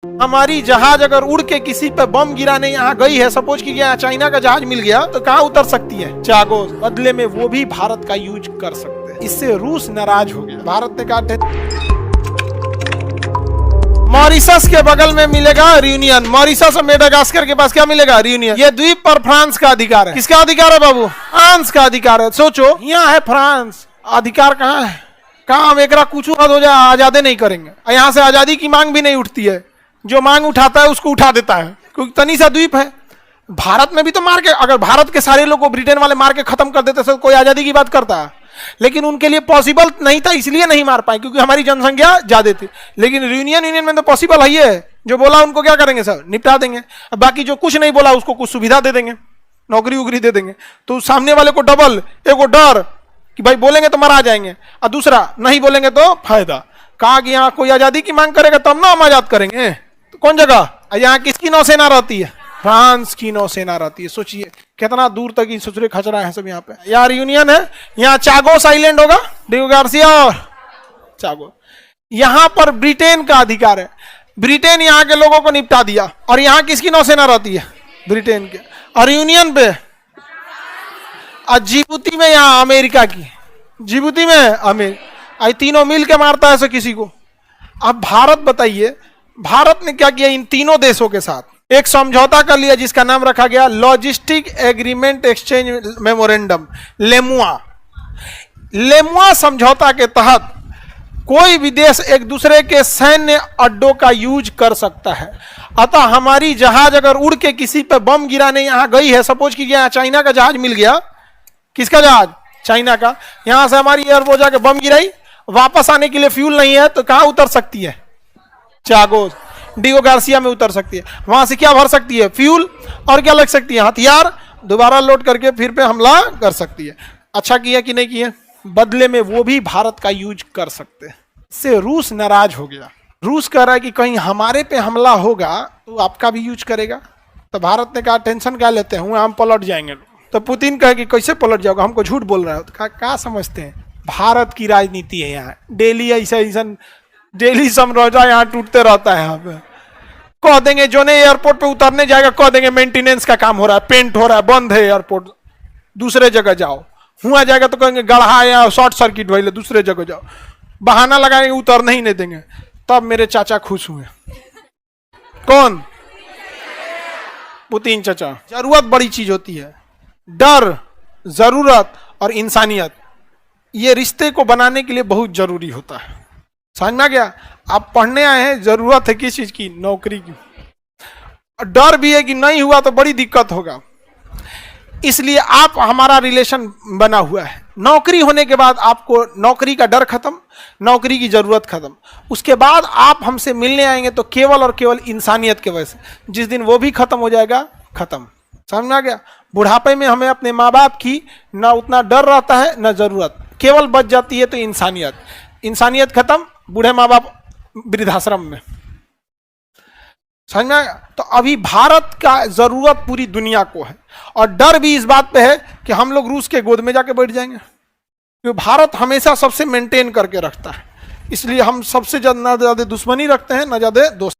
हमारी जहाज अगर उड़ के किसी पे बम गिराने यहाँ गई है, सपोज कि यहाँ चाइना का जहाज मिल गया, तो कहाँ उतर सकती है? चागोस। बदले में वो भी भारत का यूज कर सकते हैं। इससे रूस नाराज हो गया। भारत ने कहा मॉरिशस के बगल में मिलेगा रियूनियन। मॉरिशस और मेडागास्कर के पास क्या मिलेगा? रियूनियन। ये द्वीप पर फ्रांस का अधिकार है। किसका अधिकार है बाबू? फ्रांस का अधिकार है। सोचो, यहाँ है फ्रांस, अधिकार कहाँ है? कहाँ हम एक कुछ हो जाए आजादी नहीं करेंगे। यहाँ से आजादी की मांग भी नहीं उठती है। जो मांग उठाता है उसको उठा देता है, क्योंकि तनी सा द्वीप है। भारत में भी तो मार के, अगर भारत के सारे लोगों को ब्रिटेन वाले मार के खत्म कर देते तो कोई आजादी की बात करता है, लेकिन उनके लिए पॉसिबल नहीं था, इसलिए नहीं मार पाए, क्योंकि हमारी जनसंख्या ज्यादा थी। लेकिन यूनियन में तो पॉसिबल है। जो बोला उनको क्या करेंगे सर? निपटा देंगे। अब बाकी जो कुछ नहीं बोला उसको कुछ सुविधा दे देंगे, नौकरी उकरी दे देंगे। तो सामने वाले को डबल, एक डर कि भाई बोलेंगे तो मरा जाएंगे, और दूसरा नहीं बोलेंगे तो फायदा। कहा कि यहाँ कोई आजादी की मांग करेगा तब ना हम आजाद करेंगे। तो कौन जगह? यहाँ किसकी नौसेना रहती है? फ्रांस की नौसेना रहती है। सोचिए कितना दूर तक ये ससुरे खचरा है सब। यहाँ पे यार यूनियन है। यहाँ चागोस आइलैंड होगा, डियो गार्सिया और चागो। यहाँ पर ब्रिटेन का अधिकार है। ब्रिटेन यहाँ के लोगों को निपटा दिया। और यहाँ किसकी नौसेना रहती है? ब्रिटेन के। और यूनियन पे और जिबूती में यहाँ अमेरिका की। जिबूती में अमेरिका। तीनों मिल के मारता है सो किसी को। अब भारत बताइए, भारत ने क्या किया? इन तीनों देशों के साथ एक समझौता कर लिया जिसका नाम रखा गया लॉजिस्टिक एग्रीमेंट एक्सचेंज मेमोरेंडम, लेमुआ। लेमुआ समझौता के तहत कोई भी देश एक दूसरे के सैन्य अड्डों का यूज कर सकता है। अतः हमारी जहाज अगर उड़ के किसी पे बम गिराने यहाँ गई है, सपोज कि यहाँ चाइना का जहाज मिल गया। किसका जहाज? चाइना का। यहां से हमारी एयरपोर्ट जाके बम गिराई, वापस आने के लिए फ्यूल नहीं है, तो कहां उतर सकती है? चागोस, डियो गार्सिया में उतर सकती है। वहां से क्या भर सकती है? फ्यूल। और क्या लग सकती है? हथियार। दोबारा लोड करके फिर पे हमला कर सकती है। अच्छा किया कि नहीं किया? बदले में वो भी भारत का यूज कर सकते हैं। इससे रूस नाराज हो गया। रूस कह रहा है कि कहीं हमारे पे हमला होगा तो आपका भी यूज करेगा। तो भारत ने कहा टेंशन क्या लेते हैं, हम पलट जाएंगे। तो पुतिन कहे कि कैसे पलट जाओगे, हमको झूठ बोल रहा है। तो क्या समझते हैं? भारत की राजनीति है यहाँ। डेली ऐसा डेली समझौता यहाँ टूटते रहता है। यहाँ पे कह देंगे जो नहीं एयरपोर्ट पे उतरने जाएगा, कह देंगे मेंटेनेंस का काम हो रहा है, पेंट हो रहा है, बंद है एयरपोर्ट, दूसरे जगह जाओ। हुआ जाएगा तो कहेंगे गढ़ा या शॉर्ट सर्किट भइले, दूसरे जगह जाओ। बहाना लगाएंगे, उतरने ही नहीं देंगे। तब मेरे चाचा खुश हुए। कौन? पुतिन चाचा। जरूरत बड़ी चीज होती है। डर, जरूरत और इंसानियत, ये रिश्ते को बनाने के लिए बहुत जरूरी होता है। समझ में आ गया? आप पढ़ने आए हैं, जरूरत है किस चीज की? नौकरी की। डर भी है कि नहीं हुआ तो बड़ी दिक्कत होगा, इसलिए आप हमारा रिलेशन बना हुआ है। नौकरी होने के बाद आपको नौकरी का डर खत्म, नौकरी की जरूरत खत्म। उसके बाद आप हमसे मिलने आएंगे तो केवल और केवल इंसानियत के वजह से। जिस दिन वो भी खत्म हो जाएगा, खत्म। समझ में आ गया? बुढ़ापे में हमें अपने माँ बाप की ना उतना डर रहता है, ना जरूरत, केवल बच जाती है तो इंसानियत। इंसानियत खत्म, बूढ़े माँ बाप वृद्धाश्रम में। समझ में आया? तो अभी भारत का जरूरत पूरी दुनिया को है, और डर भी इस बात पे है कि हम लोग रूस के गोद में जाके बैठ जाएंगे, क्योंकि भारत हमेशा सबसे मेंटेन करके रखता है। इसलिए हम सबसे ना ज्यादा दुश्मनी रखते हैं, ना ज्यादा दोस्त।